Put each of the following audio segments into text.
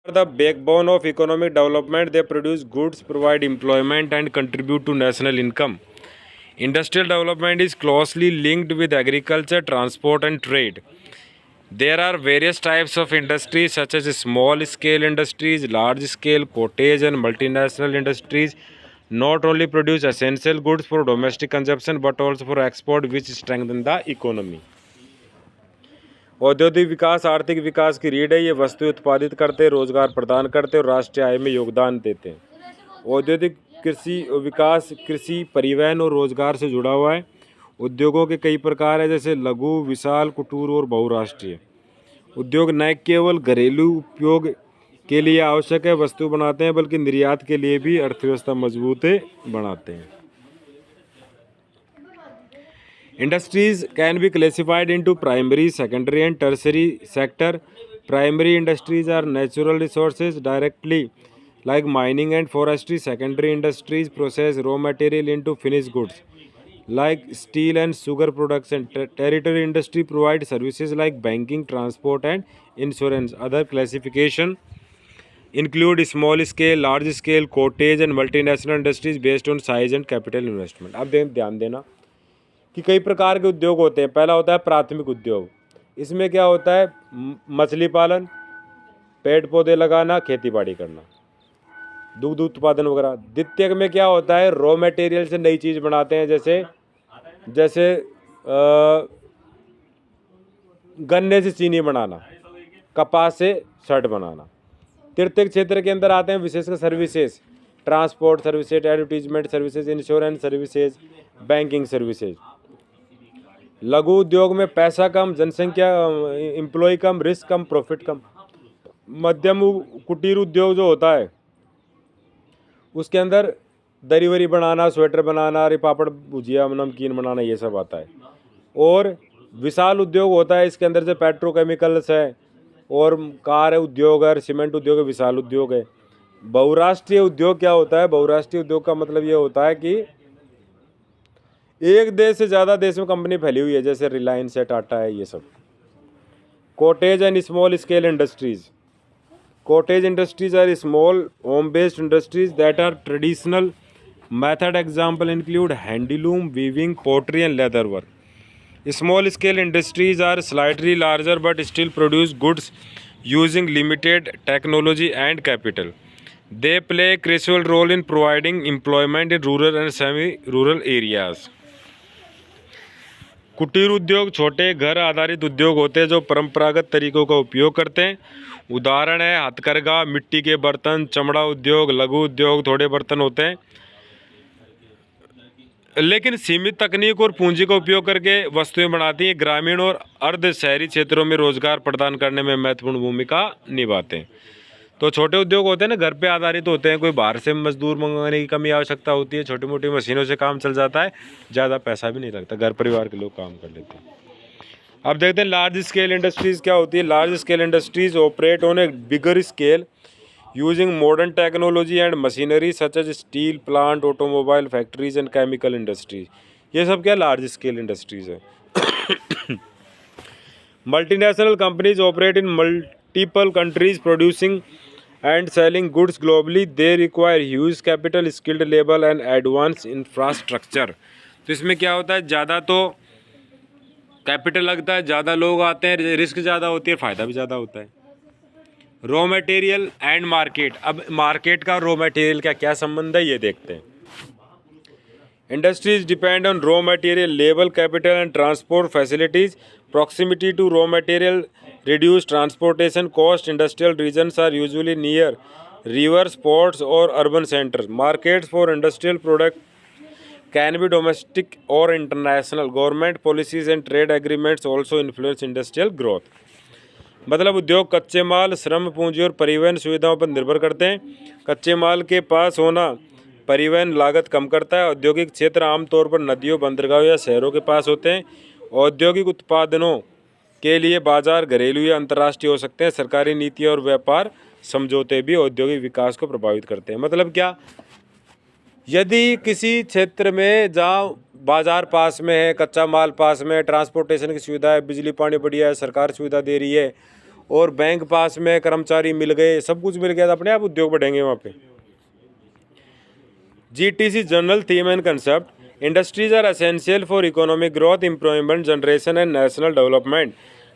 are the backbone of economic development. They produce goods, provide employment, and contribute to national income. Industrial development is closely linked with agriculture, transport, and trade. There are various types of industries such as small scale industries, large scale cottage, and multinational industries. Not only produce essential goods for domestic consumption but also for export, which strengthen the economy. औद्योगिक विकास आर्थिक विकास की रीढ़ है। ये वस्तु उत्पादित करते, रोजगार प्रदान करते और राष्ट्रीय आय में योगदान देते हैं। औद्योगिक कृषि विकास कृषि, परिवहन और रोजगार से जुड़ा हुआ है। उद्योगों के कई प्रकार हैं, जैसे लघु, विशाल, कुटीर और बहुराष्ट्रीय। उद्योग न केवल घरेलू उपयोग के लिए आवश्यक है वस्तु बनाते हैं, बल्कि निर्यात के लिए भी अर्थव्यवस्था मजबूत बनाते हैं। Industries can be classified into primary, secondary, and tertiary sector. Primary industries are natural resources directly, like mining and forestry. Secondary industries process raw material into finished goods, like steel and sugar production. Territory industry provides services like banking, transport, and insurance. Other classification include small scale, large scale, cottage, and multinational industries based on size and capital investment. अब ध्यान देना कि कई प्रकार के उद्योग होते हैं। पहला होता है प्राथमिक उद्योग। इसमें क्या होता है? मछली पालन, पेड़ पौधे लगाना, खेती बाड़ी करना, दुग्ध उत्पादन वगैरह। द्वितीयक में क्या होता है? रॉ मटेरियल से नई चीज़ बनाते हैं, जैसे जैसे गन्ने से चीनी बनाना, कपास से शर्ट बनाना। तृतीयक क्षेत्र के अंदर आते हैं विशेषकर services, transport services, advertisement services, insurance services, banking services. लघु उद्योग में पैसा कम, जनसंख्या, एम्प्लॉय कम, रिस्क कम, प्रॉफिट कम। मध्यम कुटीर उद्योग जो होता है उसके अंदर दरी वरी बनाना, स्वेटर बनाना, पापड़ भुजिया, नमकीन बनाना, ये सब आता है। और विशाल उद्योग होता है, इसके अंदर से पेट्रोकेमिकल्स है और कार उद्योग है, सीमेंट उद्योग है, विशाल उद्योग है। बहुराष्ट्रीय उद्योग क्या होता है? बहुराष्ट्रीय उद्योग का मतलब ये होता है कि एक देश से ज़्यादा देश में कंपनी फैली हुई है, जैसे रिलायंस है, टाटा है, ये सब। Cottage and small scale industries. Cottage industries are small home based industries that are traditional method. Example include handloom, weaving, pottery and leather work. Small scale industries are slightly larger but still produce goods using limited technology and capital. They play a crucial role in providing employment in rural and semi-rural areas. कुटीर उद्योग छोटे घर आधारित उद्योग होते हैं जो परंपरागत तरीकों का उपयोग करते हैं। उदाहरण है हथकरघा, मिट्टी के बर्तन, चमड़ा उद्योग। लघु उद्योग थोड़े बर्तन होते हैं लेकिन सीमित तकनीक और पूंजी का उपयोग करके वस्तुएं बनाती हैं। ग्रामीण और अर्ध शहरी क्षेत्रों में रोजगार प्रदान करने में महत्वपूर्ण भूमिका निभाते हैं। तो छोटे उद्योग होते हैं ना, घर पे आधारित होते हैं, कोई बाहर से मजदूर मंगवाने की कमी आवश्यकता होती है, छोटी मोटी मशीनों से काम चल जाता है, ज़्यादा पैसा भी नहीं लगता, घर परिवार के लोग काम कर लेते हैं। अब देखते हैं लार्ज स्केल इंडस्ट्रीज़ क्या होती है। Large scale industries operate on a bigger scale using modern technology and machinery such as steel plant, automobile factories and chemical industries. ये सब क्या लार्ज स्केल इंडस्ट्रीज है। Multinational companies operate in multiple countries producing and selling goods globally. They require huge capital, skilled labor and advanced infrastructure. तो इसमें क्या होता है? ज़्यादा तो कैपिटल लगता है, ज़्यादा लोग आते हैं, रिस्क ज़्यादा होती है, फ़ायदा भी ज़्यादा होता है। Raw material and market. अब मार्केट का रॉ मटेरियल का क्या संबंध है, ये देखते हैं। Industries depend on raw material, labor, capital and transport facilities. Proximity to raw material reduce transportation cost. Industrial regions are usually near rivers, ports or urban centers. Markets for industrial product can be domestic or international. Government policies and trade agreements also influence industrial growth. मतलब उद्योग कच्चे माल, श्रम पूंजी और परिवहन सुविधाओं पर निर्भर करते हैं। कच्चे माल के पास होना परिवहन लागत कम करता है। औद्योगिक क्षेत्र आमतौर पर नदियों, बंदरगाहों या शहरों के पास होते हैं। औद्योगिक उत्पादनों के लिए बाजार घरेलू या अंतर्राष्ट्रीय हो सकते हैं। सरकारी नीति और व्यापार समझौते भी औद्योगिक विकास को प्रभावित करते हैं। मतलब क्या? यदि किसी क्षेत्र में जहाँ बाजार पास में है, कच्चा माल पास में है, ट्रांसपोर्टेशन की सुविधा है, बिजली पानी बढ़िया है, सरकार सुविधा दे रही है और बैंक पास में, कर्मचारी मिल गए, सब कुछ मिल गया तो अपने आप उद्योग बढ़ेंगे वहाँ पे। GTC General Theme and Concept: Industries are essential for economic growth, employment generation, and national development.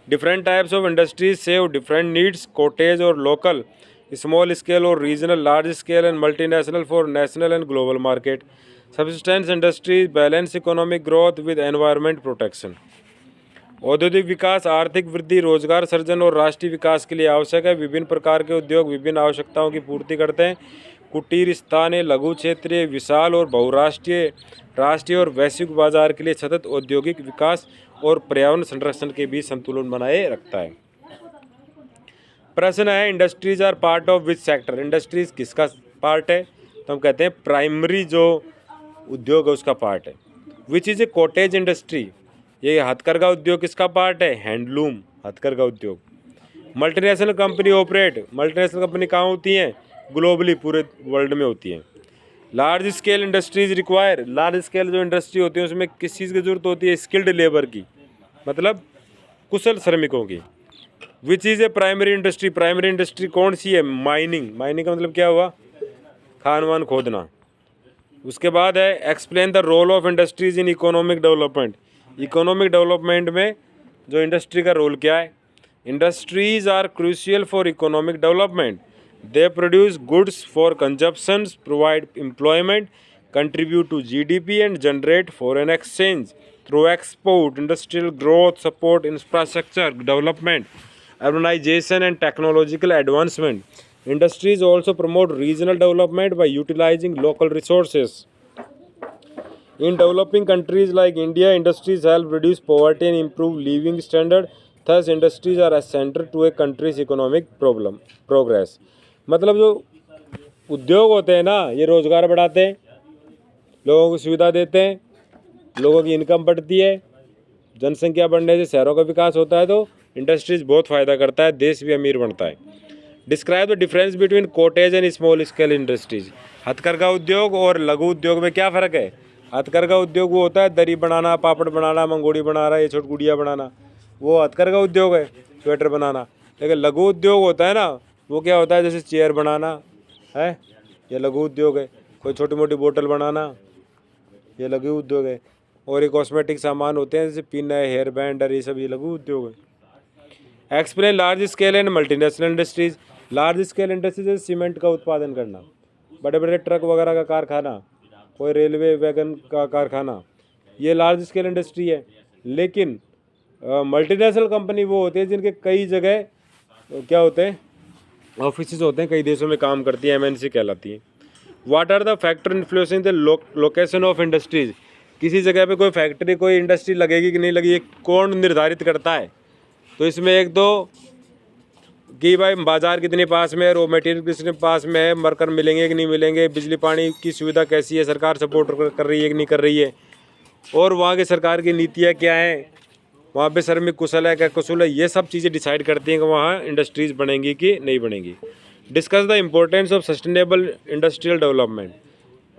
Different types of industries serve different needs: cottage or local, small scale or regional, large scale and multinational for national and global market. Subsistence industries balance economic growth with environment protection. औद्योगिक विकास आर्थिक वृद्धि, रोजगार सृजन और राष्ट्रीय विकास के लिए आवश्यक है। विभिन्न प्रकार के उद्योग विभिन्न आवश्यकताओं की पूर्ति करते हैं। कुटीर, स्थानीय, लघु क्षेत्रीय, विशाल और बहुराष्ट्रीय, राष्ट्रीय और वैश्विक बाजार के लिए सतत औद्योगिक विकास और पर्यावरण संरक्षण के बीच संतुलन बनाए रखता है। प्रश्न है, industries are part of which sector? Industries किसका पार्ट है? तो हम कहते हैं प्राइमरी जो उद्योग है उसका पार्ट है। Which is a cottage industry? ये हथकरघा उद्योग किसका पार्ट है? हैंडलूम, हथकरघा उद्योग। Multinational company operate, multinational company कहाँ होती हैं? ग्लोबली, पूरे वर्ल्ड में होती हैं। Large scale industries require, large scale जो इंडस्ट्री होती है उसमें किस चीज़ की जरूरत होती है? स्किल्ड लेबर की, मतलब कुशल श्रमिकों की। Which is a primary industry? Primary industry कौन सी है? माइनिंग, माइनिंग का मतलब क्या हुआ? खान वान खोदना। उसके बाद है, explain the role of industries in economic development. Economic development में जो इंडस्ट्री का रोल क्या है? Industries are crucial for economic development. They produce goods for consumption, provide employment, contribute to GDP and generate foreign exchange through export. Industrial growth support infrastructure development, urbanization and technological advancement. Industries also promote regional development by utilizing local resources. In developing countries like India, industries help reduce poverty and improve living standard. Thus, industries are essential to a country's economic progress. मतलब जो उद्योग होते हैं ना, ये रोजगार बढ़ाते हैं, लोगों को सुविधा देते हैं, लोगों की इनकम बढ़ती है, जनसंख्या बढ़ने से शहरों का विकास होता है, तो इंडस्ट्रीज बहुत फ़ायदा करता है, देश भी अमीर बनता है। Describe the difference between cottage and small scale industries. हथकरघा उद्योग और लघु उद्योग में क्या फ़र्क है? हथकरघा उद्योग वो होता है दरी बनाना, पापड़ बनाना, मंगोड़ी बनाना, ये छोट गुड़िया बनाना, वो हथकरघा उद्योग है, स्वेटर बनाना। लेकिन लघु उद्योग होता है ना, वो क्या होता है? जैसे चेयर बनाना है, ये लघु उद्योग है। कोई छोटी मोटी बोतल बनाना, ये लघु उद्योग है। और ये कॉस्मेटिक सामान होते हैं जैसे पिन है, हेयर बैंड है, ये सब ये लघु उद्योग है। Explain large scale and multinational industries. Large scale industries जैसे सीमेंट का उत्पादन करना, बड़े बड़े ट्रक वगैरह का कारखाना, कोई रेलवे वैगन का कारखाना, ये लार्ज स्केल इंडस्ट्री है। लेकिन मल्टीनेशनल कंपनी वो होती है जिनके कई जगह क्या होते हैं? ऑफिसेज होते हैं, कई देशों में काम करती है, MNC कहलाती है। What are the factor influencing the location of industries? किसी जगह पे कोई फैक्ट्री, कोई इंडस्ट्री लगेगी कि नहीं लगेगी, ये कौन निर्धारित करता है? तो इसमें एक तो कि भाई बाज़ार कितने पास में है, रॉ मटेरियल कितने पास में है, वर्कर मिलेंगे कि नहीं मिलेंगे, बिजली पानी की सुविधा कैसी है, सरकार सपोर्ट कर रही है कि नहीं कर रही है, और वहाँ की सरकार की नीतियाँ क्या हैं, वहाँ पे श्रमिक कुशल है क्या कुशल है, ये सब चीज़ें डिसाइड करती हैं कि वहाँ इंडस्ट्रीज़ बनेंगी कि नहीं बनेंगी। Discuss the importance of sustainable industrial development,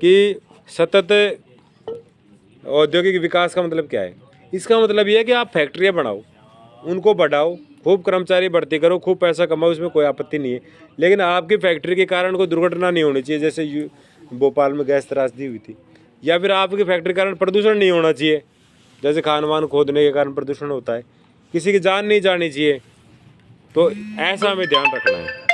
कि सतत औद्योगिक विकास का मतलब क्या है? इसका मतलब ये है कि आप फैक्ट्रियाँ बनाओ, उनको बढ़ाओ, खूब कर्मचारी भर्ती करो, खूब पैसा कमाओ, इसमें कोई आपत्ति नहीं है। लेकिन आपकी फैक्ट्री के कारण कोई दुर्घटना नहीं होनी चाहिए, जैसे भोपाल में गैस त्रासदी हुई थी, या फिर आपकी फैक्ट्री के कारण प्रदूषण नहीं होना चाहिए, जैसे खान वान खोदने के कारण प्रदूषण होता है, किसी की जान नहीं जानी चाहिए। तो ऐसा हमें ध्यान रखना है।